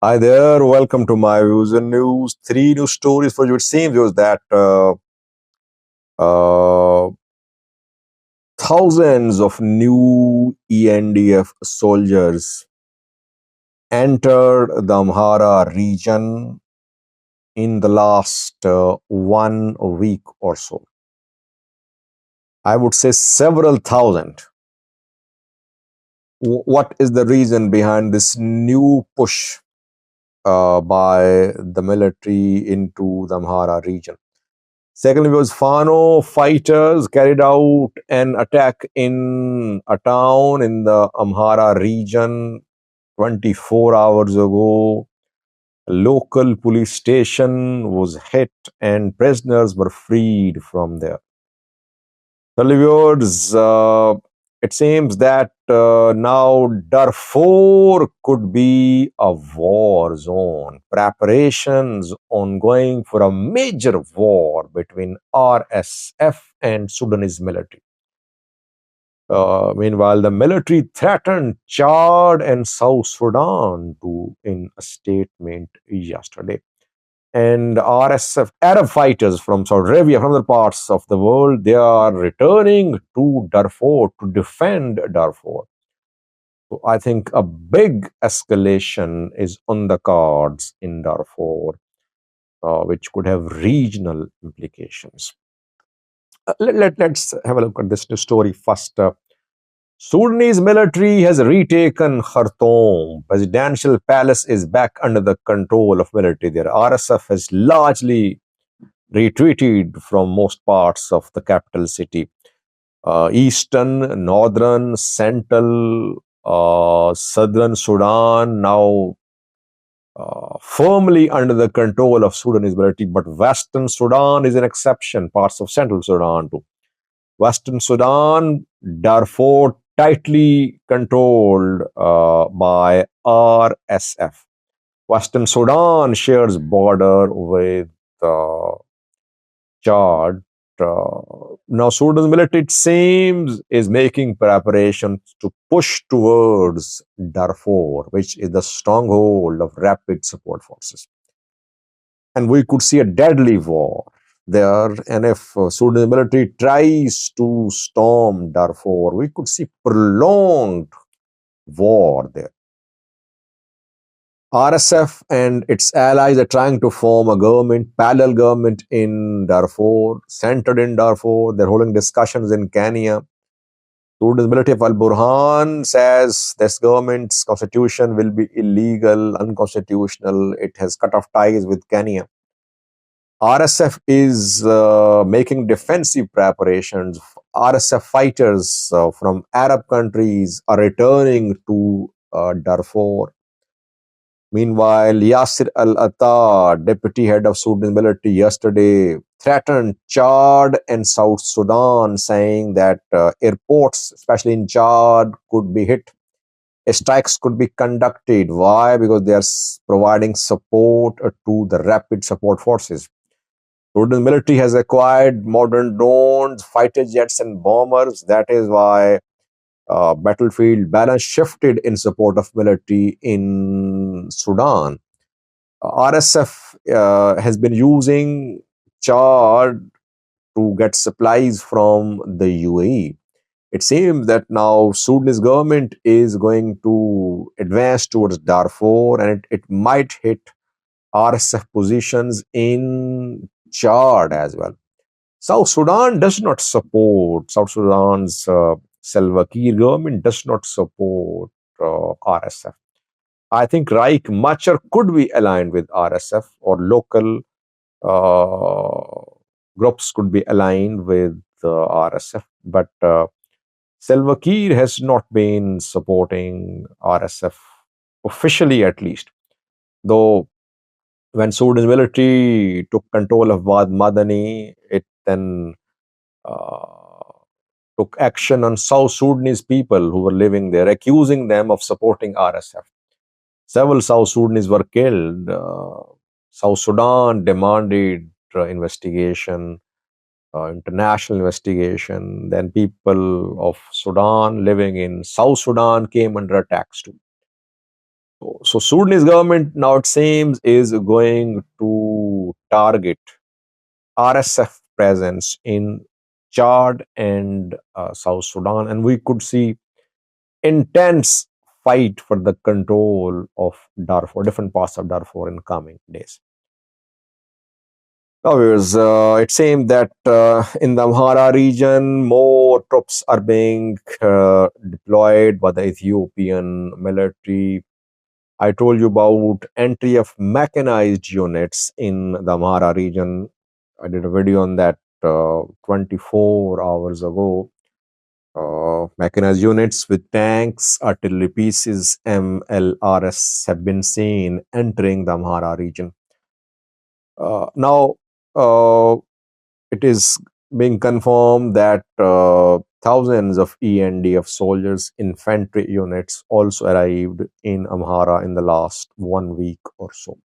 Hi there, welcome to my views and news. Three news stories for you. It seems was that uh, thousands of new ENDF soldiers entered the Amhara region in the last 1 week or so. I would say several thousand. What is the reason behind this new push by the military into the Amhara region? Secondly, was Fano fighters carried out an attack in a town in the Amhara region 24 hours ago. A local police station was hit and prisoners were freed from there. Viewers, it seems that now Darfur could be a war zone. Preparations ongoing for a major war between RSF and Sudanese military. Meanwhile, the military threatened Chad and South Sudan in a statement yesterday. And RSF Arab fighters from Saudi Arabia, from other parts of the world, they are returning to Darfur to defend Darfur. So I think a big escalation is on the cards in Darfur, which could have regional implications. Let's have a look at this story first. Sudanese military has retaken Khartoum. Presidential palace is back under the control of military there. RSF has largely retreated from most parts of the capital city. Eastern, northern, central, southern Sudan now firmly under the control of Sudanese military, but Western Sudan is an exception, parts of central Sudan too. Western Sudan, Darfur, tightly controlled by RSF. Western Sudan shares border with Chad. Now, Sudan's military, it seems, is making preparations to push towards Darfur, which is the stronghold of rapid support forces. And we could see a deadly war there. And if Sudan's military tries to storm Darfur, we could see prolonged war there. RSF and its allies are trying to form a government, parallel government in Darfur, centered in Darfur. They're holding discussions in Kenya. Sudan's military of Al Burhan says this government's constitution will be illegal, unconstitutional. It has cut off ties with Kenya. RSF is making defensive preparations. RSF fighters from Arab countries are returning to Darfur. Meanwhile, Yasir al-Atta, deputy head of Sudan military, yesterday threatened Chad and South Sudan, saying that airports, especially in Chad, could be hit. Strikes could be conducted. Why? Because they are providing support to the rapid support forces. Sudan military has acquired modern drones, fighter jets, and bombers. That is why battlefield balance shifted in support of military in Sudan. RSF has been using Chad to get supplies from the UAE. It seems that now Sudanese government is going to advance towards Darfur, and it might hit RSF positions in Chad as well. South Sudan does not support South Sudan's Salva Kiir government does not support RSF. I think Reich Machar could be aligned with RSF, or local groups could be aligned with RSF, but Salva Kiir has not been supporting RSF officially, at least. Though when Sudan's military took control of Wad Madani, it then took action on South Sudanese people who were living there, accusing them of supporting RSF. Several South Sudanese were killed. South Sudan demanded investigation, international investigation. Then people of Sudan living in South Sudan came under attacks too. So Sudanese government now it seems is going to target RSF presence in Chad and South Sudan, and we could see intense fight for the control of Darfur, different parts of Darfur in coming days. Now, viewers, it seems that in the Amhara region, more troops are being deployed by the Ethiopian military. I told you about entry of mechanized units in the Amhara region. I did a video on that 24 hours ago. Mechanized units with tanks, artillery pieces, MLRS have been seen entering the Amhara region. Now, it is being confirmed that thousands of ENDF soldiers, infantry units also arrived in Amhara in the last 1 week or so.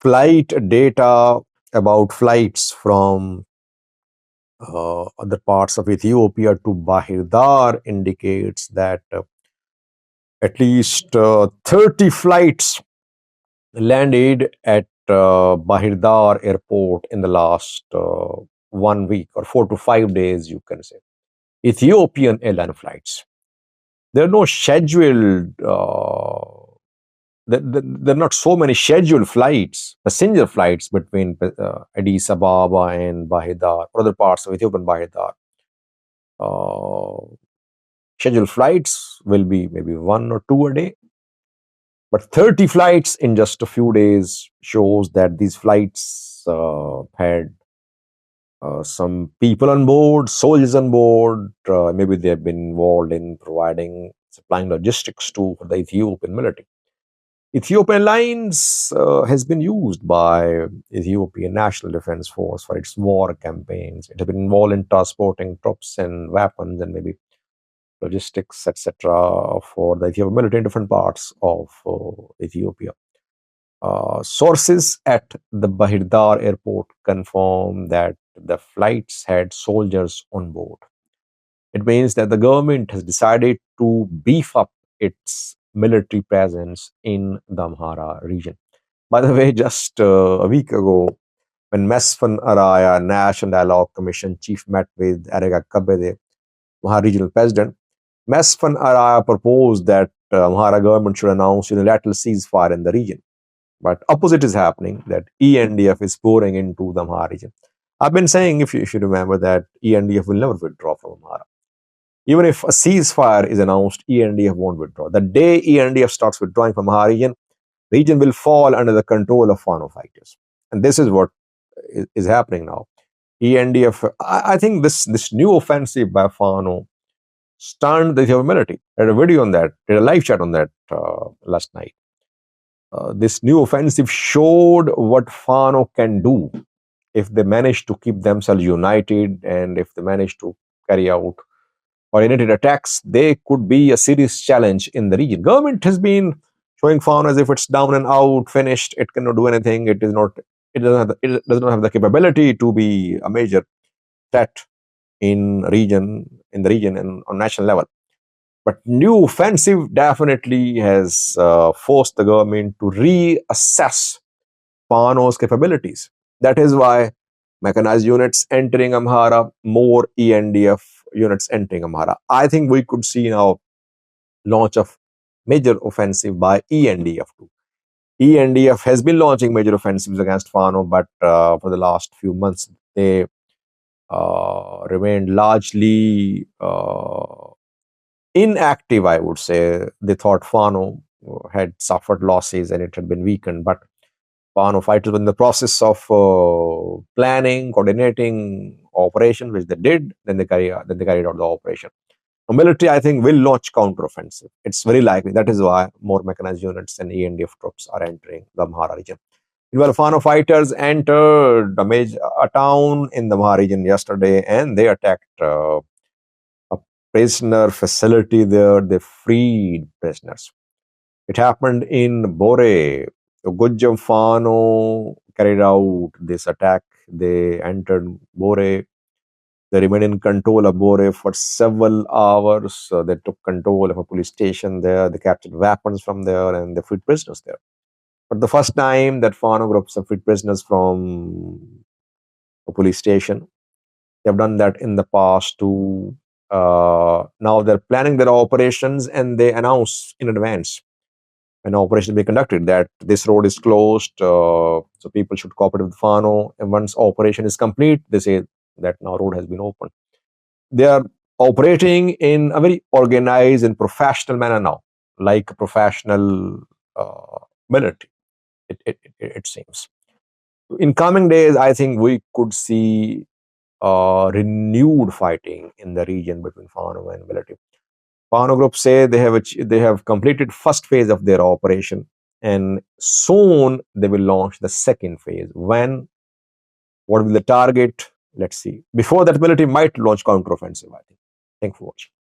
Flight data about flights from other parts of Ethiopia to Bahirdar indicates that at least 30 flights landed at Bahirdar airport in the last 1 week or 4 to 5 days, you can say. Ethiopian airline flights. There are no scheduled, there are not so many scheduled flights, passenger flights between Addis Ababa and Bahirdar, or other parts of Ethiopian Bahirdar. Scheduled flights will be maybe 1 or 2 a day. But 30 flights in just a few days shows that these flights had some people on board, soldiers on board. Maybe they have been involved in supplying logistics to the Ethiopian military. Ethiopian Airlines has been used by Ethiopian National Defense Force for its war campaigns. It has been involved in transporting troops and weapons and maybe logistics, etc., for the Ethiopian military in different parts of Ethiopia. Sources at the Bahirdar airport confirm that the flights had soldiers on board. It means that the government has decided to beef up its military presence in the Amhara region. By the way, just a week ago, when Mesfin Araya, National Dialogue Commission chief, met with Arega Kabede, Amhara regional president, Mesfin Araya proposed that Amhara government should announce unilateral ceasefire in the region. But opposite is happening, that ENDF is pouring into the Amhara region. I've been saying, if you remember, that ENDF will never withdraw from Amhara. Even if a ceasefire is announced, ENDF won't withdraw. The day ENDF starts withdrawing from Amhara region will fall under the control of Fano fighters. And this is what is happening now. ENDF, I think this new offensive by Fano stunned the Ethiopian military. I had a video on that, did a live chat on that last night. This new offensive showed what Fano can do if they manage to keep themselves united and if they manage to carry out coordinated attacks. They could be a serious challenge in the region. Government has been showing Fano as if it's down and out, finished. It cannot do anything. It is not. It does not have the capability to be a major threat in the region and on national level. But new offensive definitely has forced the government to reassess Fano's capabilities. That is why mechanized units entering Amhara, more ENDF units entering Amhara. I think we could see now launch of major offensive by ENDF too. ENDF has been launching major offensives against Fano, but for the last few months they remained largely inactive, I would say. They thought Fano had suffered losses and it had been weakened, but Fano fighters were in the process of planning, coordinating operation, which they did. Then they carried out the operation. The military, I think, will launch counteroffensive. It's very likely. That is why more mechanized units and ENDF troops are entering the Amhara region. Meanwhile, Fano fighters entered a town in the Amhara region yesterday, and they attacked a prisoner facility there. They freed prisoners. It happened in Bore. Gujjam Fano carried out this attack. They entered Bore They remained in control of Bore for several hours. They took control of a police station there. They captured weapons from there and they freed prisoners there. But the first time that Fano groups have freed prisoners from a police station, they've done that in the past too. Now they're planning their operations and they announce in advance an operation be conducted that this road is closed, so people should cooperate with Fano. And once operation is complete, they say that now road has been opened. They are operating in a very organized and professional manner now, like a professional military. It seems. In coming days, I think we could see renewed fighting in the region between Fano and military. Fano group say they have completed first phase of their operation, and soon they will launch the second phase. When? What will be the target? Let's see. Before that, military might launch counteroffensive, I think. Thanks for watching.